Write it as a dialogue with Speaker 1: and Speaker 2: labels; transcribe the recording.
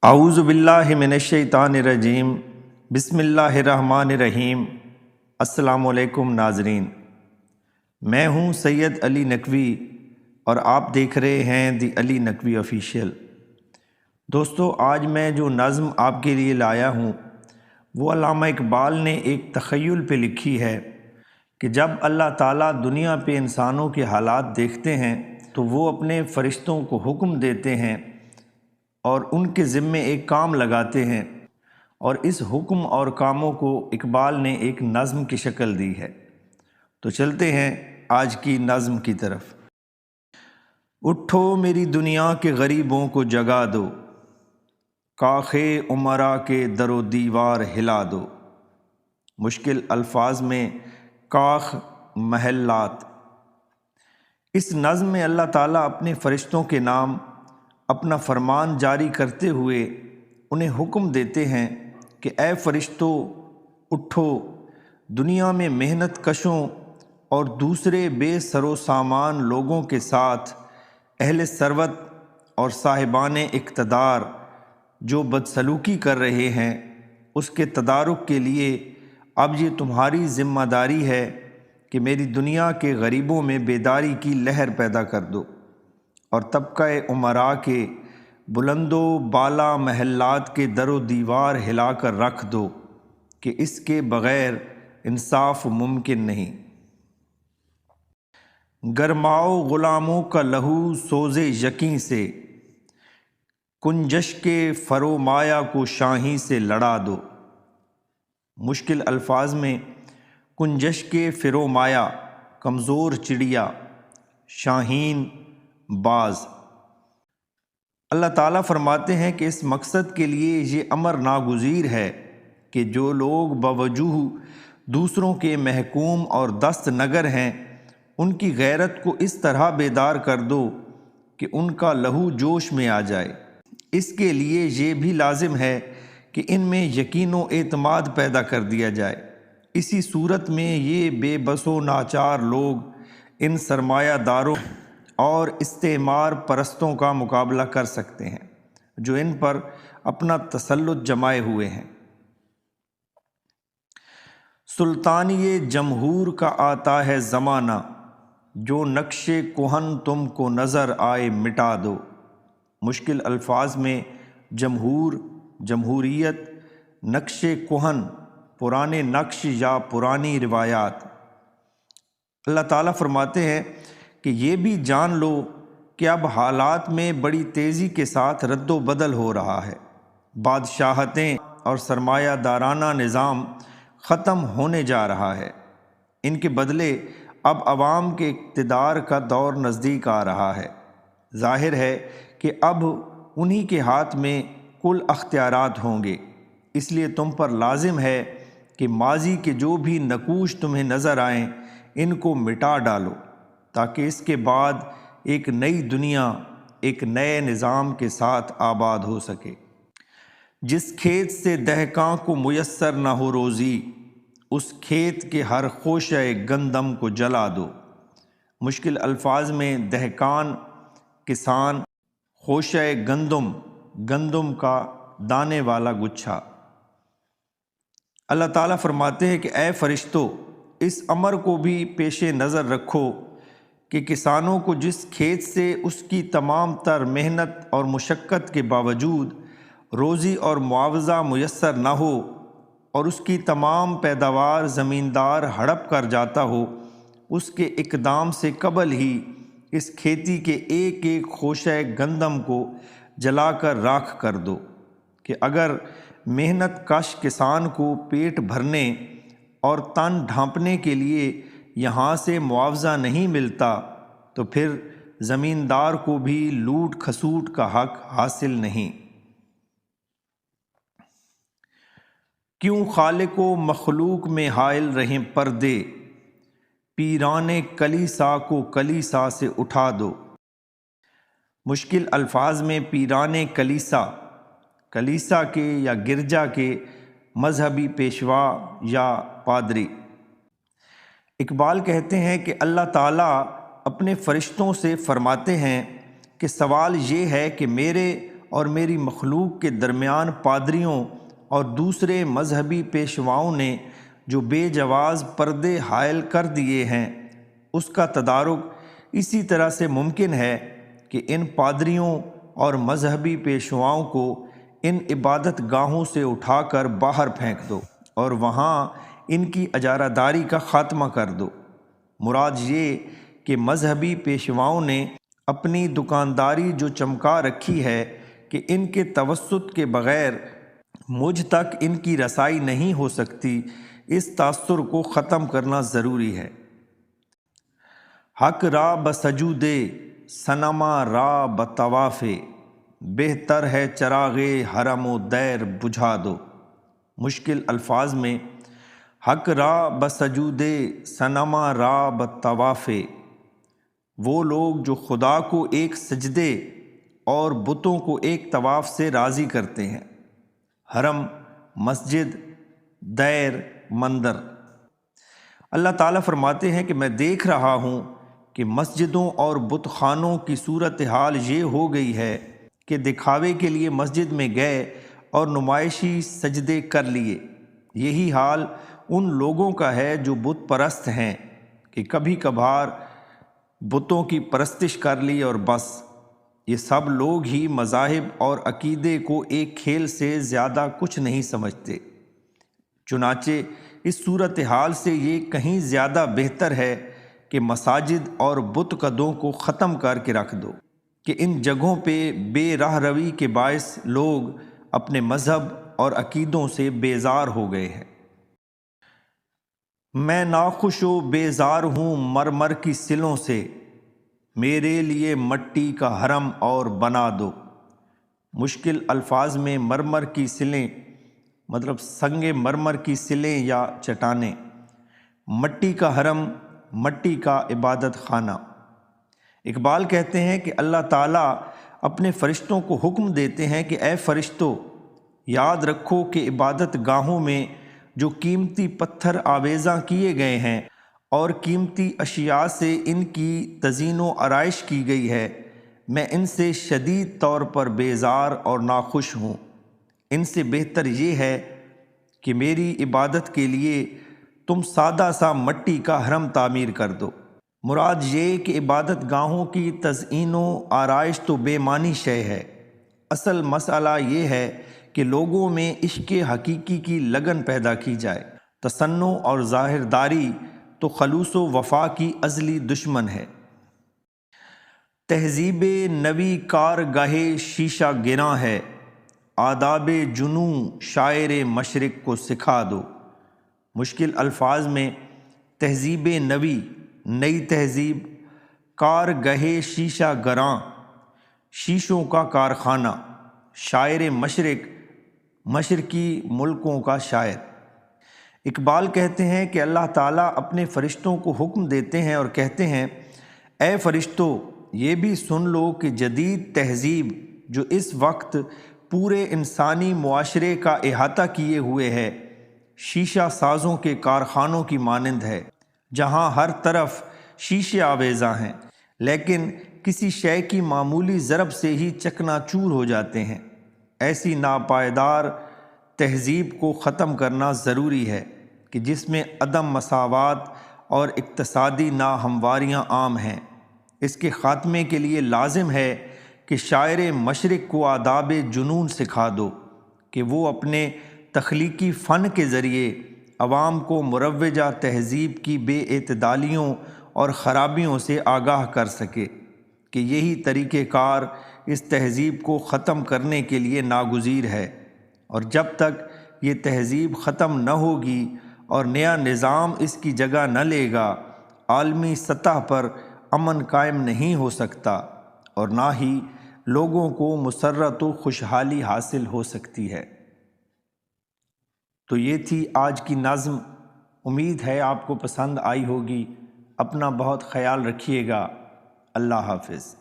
Speaker 1: اعوذ باللہ من الشیطان الرجیم بسم اللہ الرحمن الرحیم۔ السلام علیکم ناظرین، میں ہوں سید علی نقوی اور آپ دیکھ رہے ہیں دی علی نقوی آفیشیل۔ دوستو، آج میں جو نظم آپ کے لیے لایا ہوں وہ علامہ اقبال نے ایک تخیل پہ لکھی ہے کہ جب اللہ تعالیٰ دنیا پہ انسانوں کے حالات دیکھتے ہیں تو وہ اپنے فرشتوں کو حکم دیتے ہیں اور ان کے ذمے ایک کام لگاتے ہیں، اور اس حکم اور کاموں کو اقبال نے ایک نظم کی شکل دی ہے۔ تو چلتے ہیں آج کی نظم کی طرف۔ اٹھو میری دنیا کے غریبوں کو جگا دو، کاخ امرا کے در و دیوار ہلا دو۔ مشکل الفاظ میں کاخ محلات۔ اس نظم میں اللہ تعالیٰ اپنے فرشتوں کے نام اپنا فرمان جاری کرتے ہوئے انہیں حکم دیتے ہیں کہ اے فرشتوں، اٹھو، دنیا میں محنت کشوں اور دوسرے بے سر و سامان لوگوں کے ساتھ اہل ثروت اور صاحبان اقتدار جو بدسلوکی کر رہے ہیں اس کے تدارک کے لیے اب یہ تمہاری ذمہ داری ہے کہ میری دنیا کے غریبوں میں بیداری کی لہر پیدا کر دو، اور طبقہ امراء کے بلند و بالا محلات کے در و دیوار ہلا کر رکھ دو کہ اس کے بغیر انصاف ممکن نہیں۔ گرماؤ غلاموں کا لہو سوز یقیں سے، کنجش کے فرومایہ کو شاہیں سے لڑا دو۔ مشکل الفاظ میں کنجش کے فرومایہ کمزور چڑیا، شاہین باز۔ اللہ تعالیٰ فرماتے ہیں کہ اس مقصد کے لیے یہ امر ناگزیر ہے کہ جو لوگ باوجوہ دوسروں کے محکوم اور دست نگر ہیں ان کی غیرت کو اس طرح بیدار کر دو کہ ان کا لہو جوش میں آ جائے۔ اس کے لیے یہ بھی لازم ہے کہ ان میں یقین و اعتماد پیدا کر دیا جائے۔ اسی صورت میں یہ بے بس و ناچار لوگ ان سرمایہ داروں اور استعمار پرستوں کا مقابلہ کر سکتے ہیں جو ان پر اپنا تسلط جمائے ہوئے ہیں۔ سلطانی جمہور کا آتا ہے زمانہ، جو نقش کہن تم کو نظر آئے مٹا دو۔ مشکل الفاظ میں جمہور، جمہوریت، نقش کہن، پرانے نقش یا پرانی روایات۔ اللہ تعالیٰ فرماتے ہیں کہ یہ بھی جان لو کہ اب حالات میں بڑی تیزی کے ساتھ رد و بدل ہو رہا ہے۔ بادشاہتیں اور سرمایہ دارانہ نظام ختم ہونے جا رہا ہے، ان کے بدلے اب عوام کے اقتدار کا دور نزدیک آ رہا ہے۔ ظاہر ہے کہ اب انہی کے ہاتھ میں کل اختیارات ہوں گے، اس لیے تم پر لازم ہے کہ ماضی کے جو بھی نقوش تمہیں نظر آئیں ان کو مٹا ڈالو، تاکہ اس کے بعد ایک نئی دنیا ایک نئے نظام کے ساتھ آباد ہو سکے۔ جس کھیت سے دہقاں کو میسر نہ ہو روزی، اس کھیت کے ہر خوشہ گندم کو جلا دو۔ مشکل الفاظ میں دہقان، کسان، خوشہ گندم، گندم کا دانے والا گچھا۔ اللہ تعالیٰ فرماتے ہیں کہ اے فرشتو، اس امر کو بھی پیش نظر رکھو کہ کسانوں کو جس کھیت سے اس کی تمام تر محنت اور مشقت کے باوجود روزی اور معاوضہ میسر نہ ہو اور اس کی تمام پیداوار زمیندار ہڑپ کر جاتا ہو، اس کے اقدام سے قبل ہی اس کھیتی کے ایک ایک خوشہ گندم کو جلا کر راکھ کر دو، کہ اگر محنت کش کسان کو پیٹ بھرنے اور تن ڈھانپنے کے لیے یہاں سے معاوضہ نہیں ملتا تو پھر زمیندار کو بھی لوٹ کھسوٹ کا حق حاصل نہیں۔ کیوں خالق و مخلوق میں حائل رہیں پردے، پیران کلیسا کو کلیسا سے اٹھا دو۔ مشکل الفاظ میں پیران کلیسا، کلیسا کے یا گرجا کے مذہبی پیشوا یا پادری۔ اقبال کہتے ہیں کہ اللہ تعالیٰ اپنے فرشتوں سے فرماتے ہیں کہ سوال یہ ہے کہ میرے اور میری مخلوق کے درمیان پادریوں اور دوسرے مذہبی پیشواؤں نے جو بے جواز پردے حائل کر دیے ہیں، اس کا تدارک اسی طرح سے ممکن ہے کہ ان پادریوں اور مذہبی پیشواؤں کو ان عبادت گاہوں سے اٹھا کر باہر پھینک دو اور وہاں ان کی اجارہ داری کا خاتمہ کر دو۔ مراد یہ کہ مذہبی پیشواؤں نے اپنی دکانداری جو چمکا رکھی ہے کہ ان کے توسط کے بغیر مجھ تک ان کی رسائی نہیں ہو سکتی، اس تاثر کو ختم کرنا ضروری ہے۔ حق را بسجود صنما را بطواف، بہتر ہے چراغ حرم و دیر بجھا دو۔ مشکل الفاظ میں حق را بسجود صنما را بطواف، وہ لوگ جو خدا کو ایک سجدے اور بتوں کو ایک طواف سے راضی کرتے ہیں۔ حرم مسجد، دیر مندر۔ اللہ تعالیٰ فرماتے ہیں کہ میں دیکھ رہا ہوں کہ مسجدوں اور بت خانوں کی صورتحال یہ ہو گئی ہے کہ دکھاوے کے لیے مسجد میں گئے اور نمائشی سجدے کر لیے۔ یہی حال ان لوگوں کا ہے جو بت پرست ہیں کہ کبھی کبھار بتوں کی پرستش کر لی اور بس۔ یہ سب لوگ ہی مذاہب اور عقیدے کو ایک کھیل سے زیادہ کچھ نہیں سمجھتے۔ چنانچہ اس صورتحال سے یہ کہیں زیادہ بہتر ہے کہ مساجد اور بت قدوں کو ختم کر کے رکھ دو کہ ان جگہوں پہ بے راہ روی کے باعث لوگ اپنے مذہب اور عقیدوں سے بیزار ہو گئے ہیں۔ میں ناخوش و بیزار ہوں مرمر کی سلوں سے، میرے لیے مٹی کا حرم اور بنا دو۔ مشکل الفاظ میں مرمر کی سلیں مطلب سنگ مرمر کی سلیں یا چٹانیں، مٹی کا حرم، مٹی کا عبادت خانہ۔ اقبال کہتے ہیں کہ اللہ تعالیٰ اپنے فرشتوں کو حکم دیتے ہیں کہ اے فرشتوں، یاد رکھو کہ عبادت گاہوں میں جو قیمتی پتھر آویزاں کیے گئے ہیں اور قیمتی اشیاء سے ان کی تزئین و آرائش کی گئی ہے، میں ان سے شدید طور پر بیزار اور ناخوش ہوں۔ ان سے بہتر یہ ہے کہ میری عبادت کے لیے تم سادہ سا مٹی کا حرم تعمیر کر دو۔ مراد یہ کہ عبادت گاہوں کی تزئین و آرائش تو بے معنی شے ہے، اصل مسئلہ یہ ہے کہ لوگوں میں عشق حقیقی کی لگن پیدا کی جائے۔ تصنع اور ظاہرداری تو خلوص و وفا کی ازلی دشمن ہے۔ تہذیب نوی کارگاہ شیشہ گراں ہے، آداب جنوں شاعر مشرق کو سکھا دو۔ مشکل الفاظ میں تہذیب نوی، نئی تہذیب، کارگاہ شیشہ گراں، شیشوں کا کارخانہ، شاعر مشرق، مشرقی ملکوں کا شاعر۔ اقبال کہتے ہیں کہ اللہ تعالیٰ اپنے فرشتوں کو حکم دیتے ہیں اور کہتے ہیں اے فرشتوں، یہ بھی سن لو کہ جدید تہذیب جو اس وقت پورے انسانی معاشرے کا احاطہ کیے ہوئے ہے، شیشہ سازوں کے کارخانوں کی مانند ہے، جہاں ہر طرف شیشے آویزاں ہیں لیکن کسی شے کی معمولی ضرب سے ہی چکنا چور ہو جاتے ہیں۔ ایسی ناپائیدار تہذیب کو ختم کرنا ضروری ہے کہ جس میں عدم مساوات اور اقتصادی ناہمواریاں عام ہیں۔ اس کے خاتمے کے لیے لازم ہے کہ شاعر مشرق کو آداب جنون سکھا دو کہ وہ اپنے تخلیقی فن کے ذریعے عوام کو مروجہ تہذیب کی بے اعتدالیوں اور خرابیوں سے آگاہ کر سکے کہ یہی طریقہ کار اس تہذیب کو ختم کرنے کے لیے ناگزیر ہے، اور جب تک یہ تہذیب ختم نہ ہوگی اور نیا نظام اس کی جگہ نہ لے گا، عالمی سطح پر امن قائم نہیں ہو سکتا اور نہ ہی لوگوں کو مسرت و خوشحالی حاصل ہو سکتی ہے۔ تو یہ تھی آج کی نظم، امید ہے آپ کو پسند آئی ہوگی۔ اپنا بہت خیال رکھیے گا۔ اللہ حافظ۔